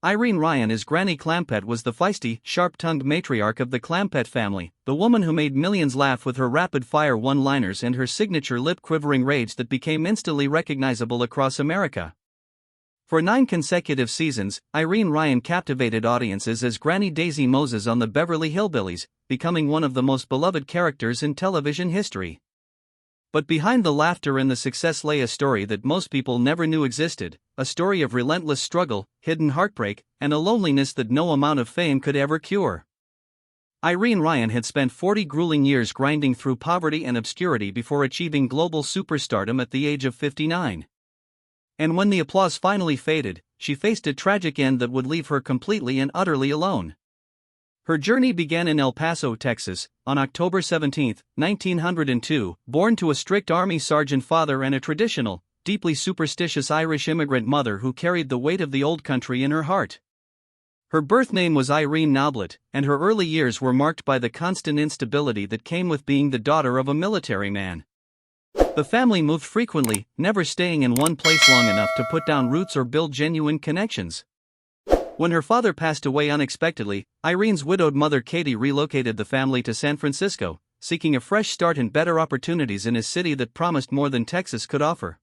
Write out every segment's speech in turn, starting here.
Irene Ryan as Granny Clampett was the feisty, sharp-tongued matriarch of the Clampett family, the woman who made millions laugh with her rapid-fire one-liners and her signature lip-quivering rage that became instantly recognizable across America. For 9 consecutive seasons, Irene Ryan captivated audiences as Granny Daisy Moses on the Beverly Hillbillies, becoming one of the most beloved characters in television history. But behind the laughter and the success lay a story that most people never knew existed, a story of relentless struggle, hidden heartbreak, and a loneliness that no amount of fame could ever cure. Irene Ryan had spent 40 grueling years grinding through poverty and obscurity before achieving global superstardom at the age of 59. And when the applause finally faded, she faced a tragic end that would leave her completely and utterly alone. Her journey began in El Paso, Texas, on October 17, 1902, born to a strict Army sergeant father and a traditional, deeply superstitious Irish immigrant mother who carried the weight of the old country in her heart. Her birth name was Irene Noblet, and her early years were marked by the constant instability that came with being the daughter of a military man. The family moved frequently, never staying in one place long enough to put down roots or build genuine connections. When her father passed away unexpectedly, Irene's widowed mother Katie relocated the family to San Francisco, seeking a fresh start and better opportunities in a city that promised more than Texas could offer.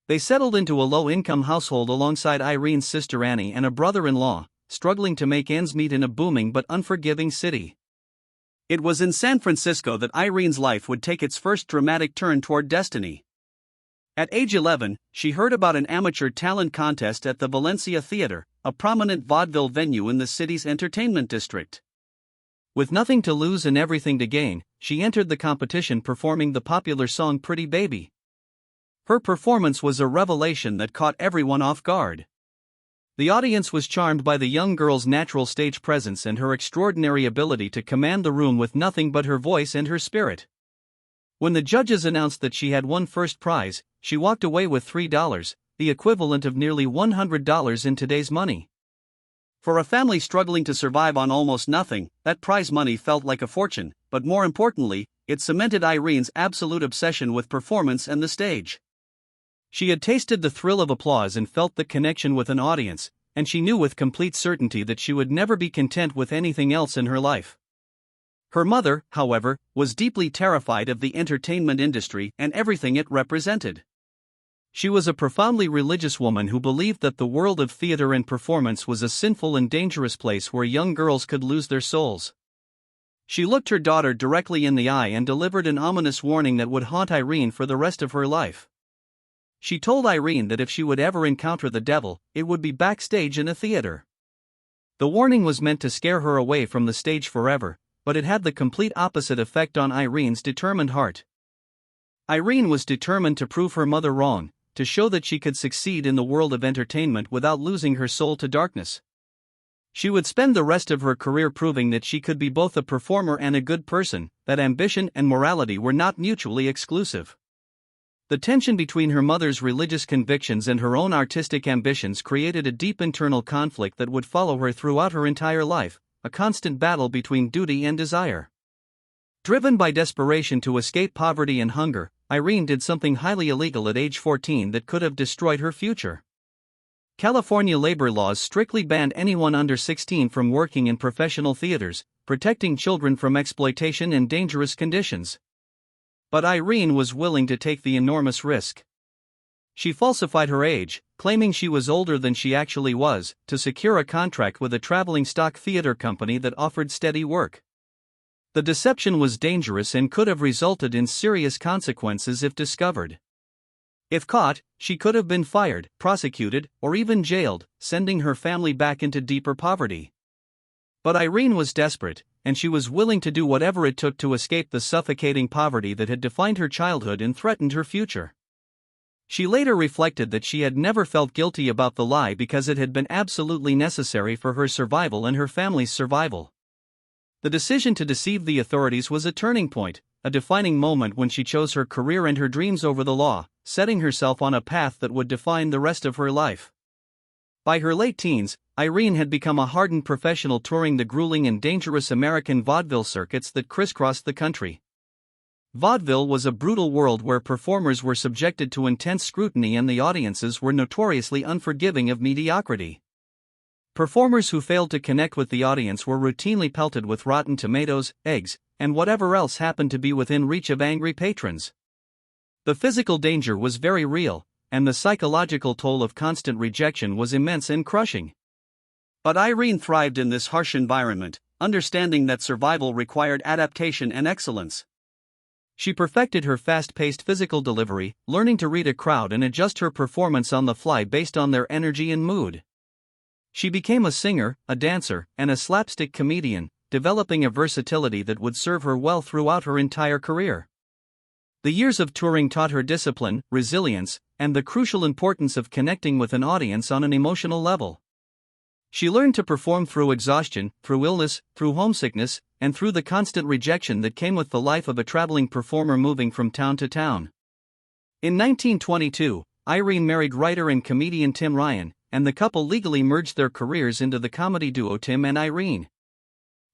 They settled into a low-income household alongside Irene's sister Annie and a brother-in-law, struggling to make ends meet in a booming but unforgiving city. It was in San Francisco that Irene's life would take its first dramatic turn toward destiny. At age 11, she heard about an amateur talent contest at the Valencia Theater, a prominent vaudeville venue in the city's entertainment district. With nothing to lose and everything to gain, she entered the competition performing the popular song Pretty Baby. Her performance was a revelation that caught everyone off guard. The audience was charmed by the young girl's natural stage presence and her extraordinary ability to command the room with nothing but her voice and her spirit. When the judges announced that she had won first prize, she walked away with $3, the equivalent of nearly $100 in today's money. For a family struggling to survive on almost nothing, that prize money felt like a fortune, but more importantly, it cemented Irene's absolute obsession with performance and the stage. She had tasted the thrill of applause and felt the connection with an audience, and she knew with complete certainty that she would never be content with anything else in her life. Her mother, however, was deeply terrified of the entertainment industry and everything it represented. She was a profoundly religious woman who believed that the world of theater and performance was a sinful and dangerous place where young girls could lose their souls. She looked her daughter directly in the eye and delivered an ominous warning that would haunt Irene for the rest of her life. She told Irene that if she would ever encounter the devil, it would be backstage in a theater. The warning was meant to scare her away from the stage forever, but it had the complete opposite effect on Irene's determined heart. Irene was determined to prove her mother wrong, to show that she could succeed in the world of entertainment without losing her soul to darkness. She would spend the rest of her career proving that she could be both a performer and a good person, that ambition and morality were not mutually exclusive. The tension between her mother's religious convictions and her own artistic ambitions created a deep internal conflict that would follow her throughout her entire life, a constant battle between duty and desire. Driven by desperation to escape poverty and hunger, Irene did something highly illegal at age 14 that could have destroyed her future. California labor laws strictly banned anyone under 16 from working in professional theaters, protecting children from exploitation and dangerous conditions. But Irene was willing to take the enormous risk. She falsified her age, claiming she was older than she actually was, to secure a contract with a traveling stock theater company that offered steady work. The deception was dangerous and could have resulted in serious consequences if discovered. If caught, she could have been fired, prosecuted, or even jailed, sending her family back into deeper poverty. But Irene was desperate, and she was willing to do whatever it took to escape the suffocating poverty that had defined her childhood and threatened her future. She later reflected that she had never felt guilty about the lie because it had been absolutely necessary for her survival and her family's survival. The decision to deceive the authorities was a turning point, a defining moment when she chose her career and her dreams over the law, setting herself on a path that would define the rest of her life. By her late teens, Irene had become a hardened professional touring the grueling and dangerous American vaudeville circuits that crisscrossed the country. Vaudeville was a brutal world where performers were subjected to intense scrutiny and the audiences were notoriously unforgiving of mediocrity. Performers who failed to connect with the audience were routinely pelted with rotten tomatoes, eggs, and whatever else happened to be within reach of angry patrons. The physical danger was very real, and the psychological toll of constant rejection was immense and crushing. But Irene thrived in this harsh environment, understanding that survival required adaptation and excellence. She perfected her fast-paced physical delivery, learning to read a crowd and adjust her performance on the fly based on their energy and mood. She became a singer, a dancer, and a slapstick comedian, developing a versatility that would serve her well throughout her entire career. The years of touring taught her discipline, resilience, and the crucial importance of connecting with an audience on an emotional level. She learned to perform through exhaustion, through illness, through homesickness, and through the constant rejection that came with the life of a traveling performer moving from town to town. In 1922, Irene married writer and comedian Tim Ryan, and the couple legally merged their careers into the comedy duo Tim and Irene.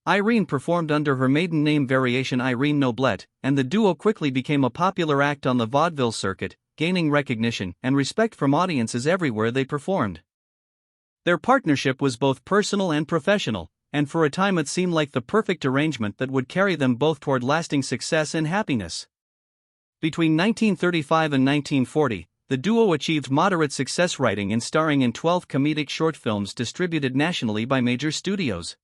Irene performed under her maiden name variation Irene Noblette, and the duo quickly became a popular act on the Vaudeville circuit, gaining recognition and respect from audiences everywhere they performed. Their partnership was both personal and professional, and for a time it seemed like the perfect arrangement that would carry them both toward lasting success and happiness. Between 1935 and 1940, the duo achieved moderate success, writing and starring in 12 comedic short films distributed nationally by major studios.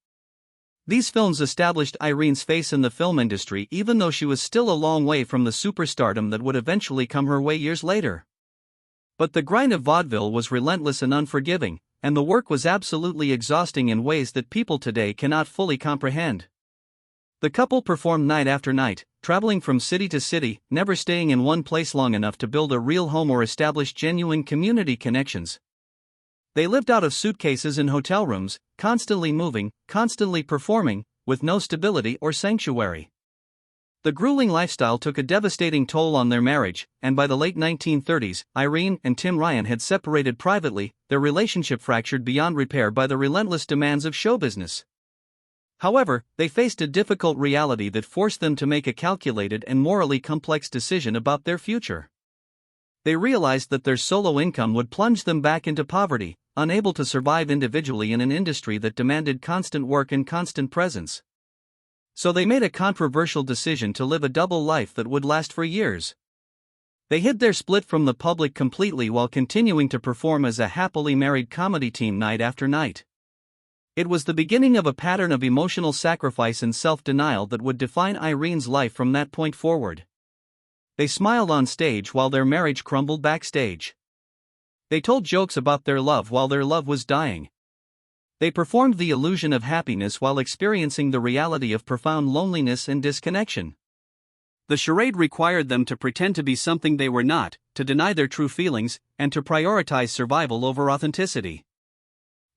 These films established Irene's face in the film industry, even though she was still a long way from the superstardom that would eventually come her way years later. But the grind of vaudeville was relentless and unforgiving, and the work was absolutely exhausting in ways that people today cannot fully comprehend. The couple performed night after night, traveling from city to city, never staying in one place long enough to build a real home or establish genuine community connections. They lived out of suitcases in hotel rooms, constantly moving, constantly performing, with no stability or sanctuary. The grueling lifestyle took a devastating toll on their marriage, and by the late 1930s, Irene and Tim Ryan had separated privately, their relationship fractured beyond repair by the relentless demands of show business. However, they faced a difficult reality that forced them to make a calculated and morally complex decision about their future. They realized that their solo income would plunge them back into poverty, unable to survive individually in an industry that demanded constant work and constant presence. So they made a controversial decision to live a double life that would last for years. They hid their split from the public completely while continuing to perform as a happily married comedy team night after night. It was the beginning of a pattern of emotional sacrifice and self-denial that would define Irene's life from that point forward. They smiled on stage while their marriage crumbled backstage. They told jokes about their love while their love was dying. They performed the illusion of happiness while experiencing the reality of profound loneliness and disconnection. The charade required them to pretend to be something they were not, to deny their true feelings, and to prioritize survival over authenticity.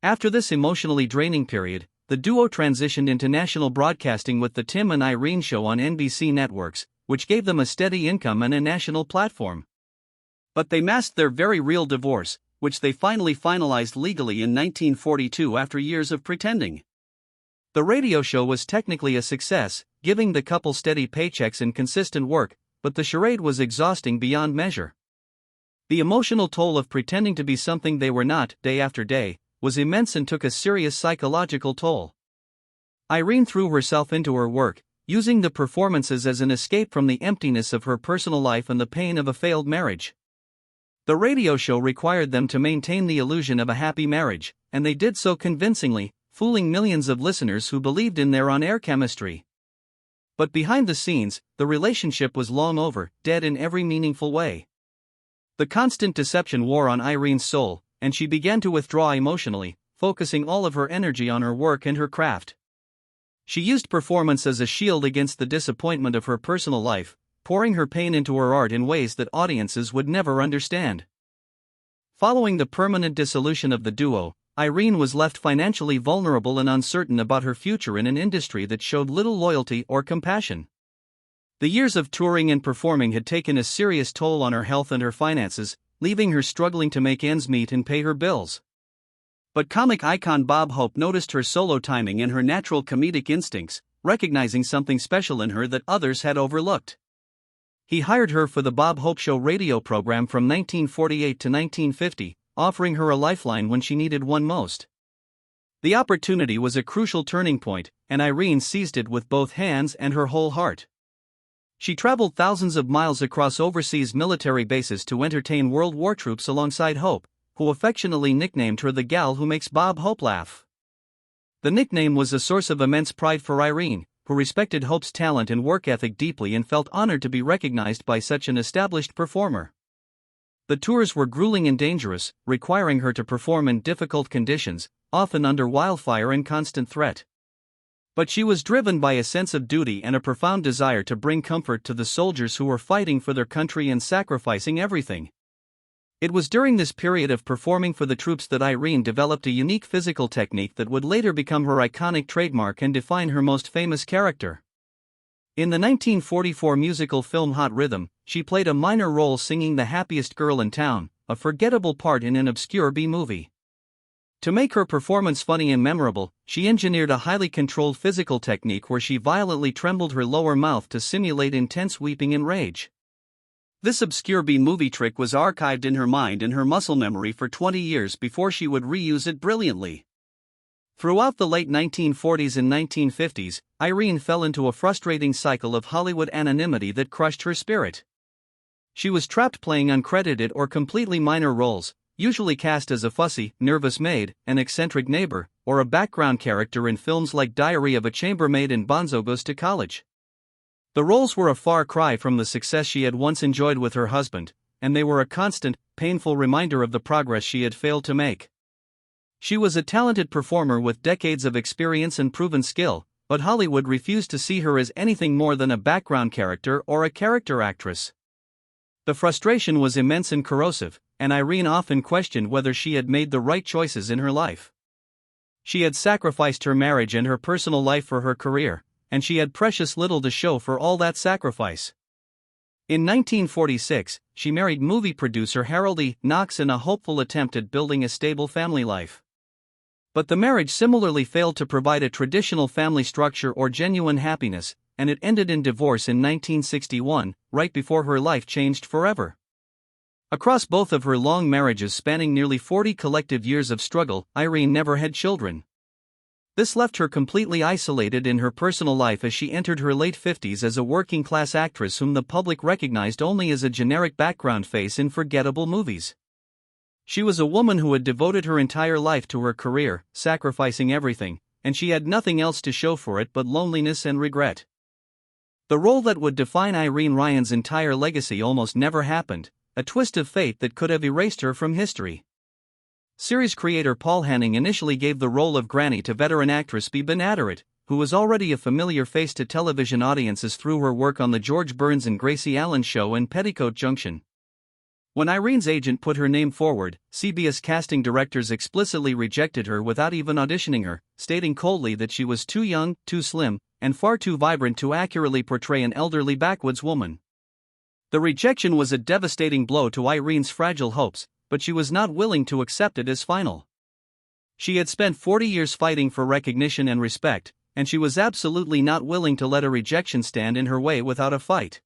After this emotionally draining period, the duo transitioned into national broadcasting with the Tim and Irene Show on NBC networks, which gave them a steady income and a national platform. But they masked their very real divorce, which they finally finalized legally in 1942 after years of pretending. The radio show was technically a success, giving the couple steady paychecks and consistent work, but the charade was exhausting beyond measure. The emotional toll of pretending to be something they were not, day after day, was immense and took a serious psychological toll. Irene threw herself into her work, using the performances as an escape from the emptiness of her personal life and the pain of a failed marriage. The radio show required them to maintain the illusion of a happy marriage, and they did so convincingly, fooling millions of listeners who believed in their on-air chemistry. But behind the scenes, the relationship was long over, dead in every meaningful way. The constant deception wore on Irene's soul, and she began to withdraw emotionally, focusing all of her energy on her work and her craft. She used performance as a shield against the disappointment of her personal life, pouring her pain into her art in ways that audiences would never understand. Following the permanent dissolution of the duo, Irene was left financially vulnerable and uncertain about her future in an industry that showed little loyalty or compassion. The years of touring and performing had taken a serious toll on her health and her finances, leaving her struggling to make ends meet and pay her bills. But comic icon Bob Hope noticed her solo timing and her natural comedic instincts, recognizing something special in her that others had overlooked. He hired her for the Bob Hope Show radio program from 1948 to 1950, offering her a lifeline when she needed one most. The opportunity was a crucial turning point, and Irene seized it with both hands and her whole heart. She traveled thousands of miles across overseas military bases to entertain World War troops alongside Hope, who affectionately nicknamed her the gal who makes Bob Hope laugh. The nickname was a source of immense pride for Irene, who respected Hope's talent and work ethic deeply and felt honored to be recognized by such an established performer. The tours were grueling and dangerous, requiring her to perform in difficult conditions, often under wildfire and constant threat. But she was driven by a sense of duty and a profound desire to bring comfort to the soldiers who were fighting for their country and sacrificing everything. It was during this period of performing for the troops that Irene developed a unique physical technique that would later become her iconic trademark and define her most famous character. In the 1944 musical film Hot Rhythm, she played a minor role singing The Happiest Girl in Town, a forgettable part in an obscure B-movie. To make her performance funny and memorable, she engineered a highly controlled physical technique where she violently trembled her lower mouth to simulate intense weeping and rage. This obscure B-movie trick was archived in her mind and her muscle memory for 20 years before she would reuse it brilliantly. Throughout the late 1940s and 1950s, Irene fell into a frustrating cycle of Hollywood anonymity that crushed her spirit. She was trapped playing uncredited or completely minor roles, usually cast as a fussy, nervous maid, an eccentric neighbor, or a background character in films like Diary of a Chambermaid and Bonzo Goes to College. The roles were a far cry from the success she had once enjoyed with her husband, and they were a constant, painful reminder of the progress she had failed to make. She was a talented performer with decades of experience and proven skill, but Hollywood refused to see her as anything more than a background character or a character actress. The frustration was immense and corrosive, and Irene often questioned whether she had made the right choices in her life. She had sacrificed her marriage and her personal life for her career, and she had precious little to show for all that sacrifice. In 1946, she married movie producer Harold E. Knox in a hopeful attempt at building a stable family life. But the marriage similarly failed to provide a traditional family structure or genuine happiness, and it ended in divorce in 1961, right before her life changed forever. Across both of her long marriages spanning nearly 40 collective years of struggle, Irene never had children. This left her completely isolated in her personal life as she entered her late 50s as a working-class actress whom the public recognized only as a generic background face in forgettable movies. She was a woman who had devoted her entire life to her career, sacrificing everything, and she had nothing else to show for it but loneliness and regret. The role that would define Irene Ryan's entire legacy almost never happened, a twist of fate that could have erased her from history. Series creator Paul Henning initially gave the role of Granny to veteran actress Bebe Natteret, who was already a familiar face to television audiences through her work on The George Burns and Gracie Allen Show and Petticoat Junction. When Irene's agent put her name forward, CBS casting directors explicitly rejected her without even auditioning her, stating coldly that she was too young, too slim, and far too vibrant to accurately portray an elderly backwoods woman. The rejection was a devastating blow to Irene's fragile hopes, but she was not willing to accept it as final. She had spent 40 years fighting for recognition and respect, and she was absolutely not willing to let a rejection stand in her way without a fight.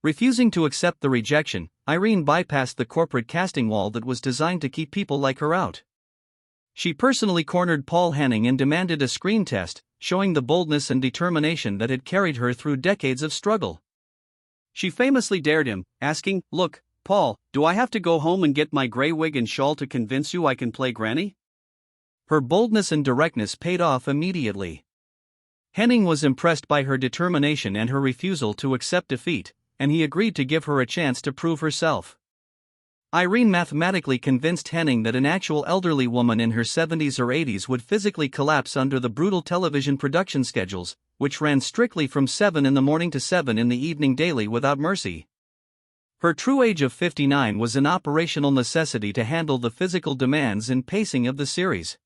Refusing to accept the rejection, Irene bypassed the corporate casting wall that was designed to keep people like her out. She personally cornered Paul Henning and demanded a screen test, showing the boldness and determination that had carried her through decades of struggle. She famously dared him, asking, "Look, Paul, do I have to go home and get my gray wig and shawl to convince you I can play Granny?" Her boldness and directness paid off immediately. Henning was impressed by her determination and her refusal to accept defeat, and he agreed to give her a chance to prove herself. Irene mathematically convinced Henning that an actual elderly woman in her 70s or 80s would physically collapse under the brutal television production schedules, which ran strictly from 7 in the morning to 7 in the evening daily without mercy. Her true age of 59 was an operational necessity to handle the physical demands and pacing of the series.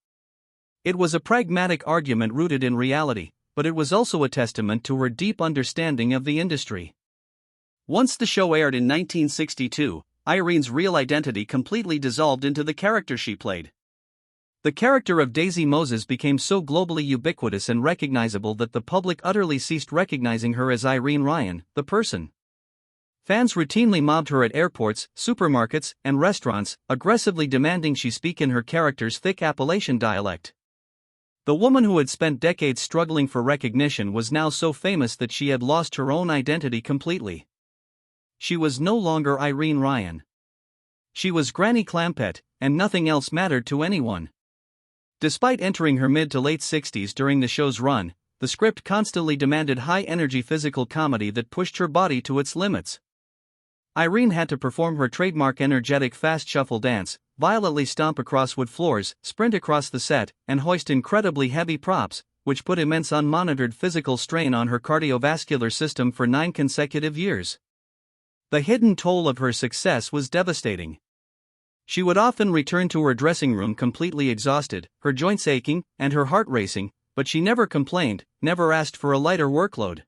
It was a pragmatic argument rooted in reality, but it was also a testament to her deep understanding of the industry. Once the show aired in 1962, Irene's real identity completely dissolved into the character she played. The character of Daisy Moses became so globally ubiquitous and recognizable that the public utterly ceased recognizing her as Irene Ryan, the person. Fans routinely mobbed her at airports, supermarkets, and restaurants, aggressively demanding she speak in her character's thick Appalachian dialect. The woman who had spent decades struggling for recognition was now so famous that she had lost her own identity completely. She was no longer Irene Ryan. She was Granny Clampett, and nothing else mattered to anyone. Despite entering her mid to late 60s during the show's run, the script constantly demanded high-energy physical comedy that pushed her body to its limits. Irene had to perform her trademark energetic fast shuffle dance, violently stomp across wood floors, sprint across the set, and hoist incredibly heavy props, which put immense unmonitored physical strain on her cardiovascular system for 9 consecutive years. The hidden toll of her success was devastating. She would often return to her dressing room completely exhausted, her joints aching, and her heart racing, but she never complained, never asked for a lighter workload.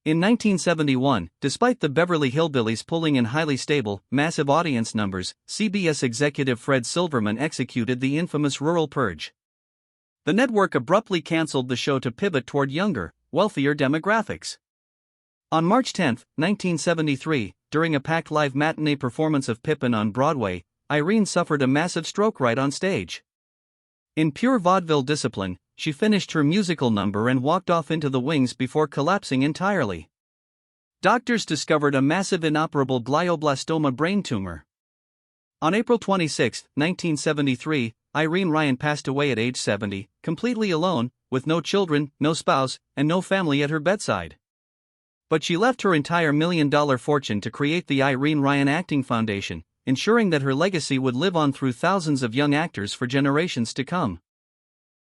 In 1971, despite the Beverly Hillbillies pulling in highly stable, massive audience numbers, CBS executive Fred Silverman executed the infamous Rural Purge. The network abruptly canceled the show to pivot toward younger, wealthier demographics. On March 10, 1973, during a packed live matinee performance of Pippin on Broadway, Irene suffered a massive stroke right on stage. In pure vaudeville discipline, she finished her musical number and walked off into the wings before collapsing entirely. Doctors discovered a massive inoperable glioblastoma brain tumor. On April 26, 1973, Irene Ryan passed away at age 70, completely alone, with no children, no spouse, and no family at her bedside. But she left her entire $1 million fortune to create the Irene Ryan Acting Foundation, ensuring that her legacy would live on through thousands of young actors for generations to come.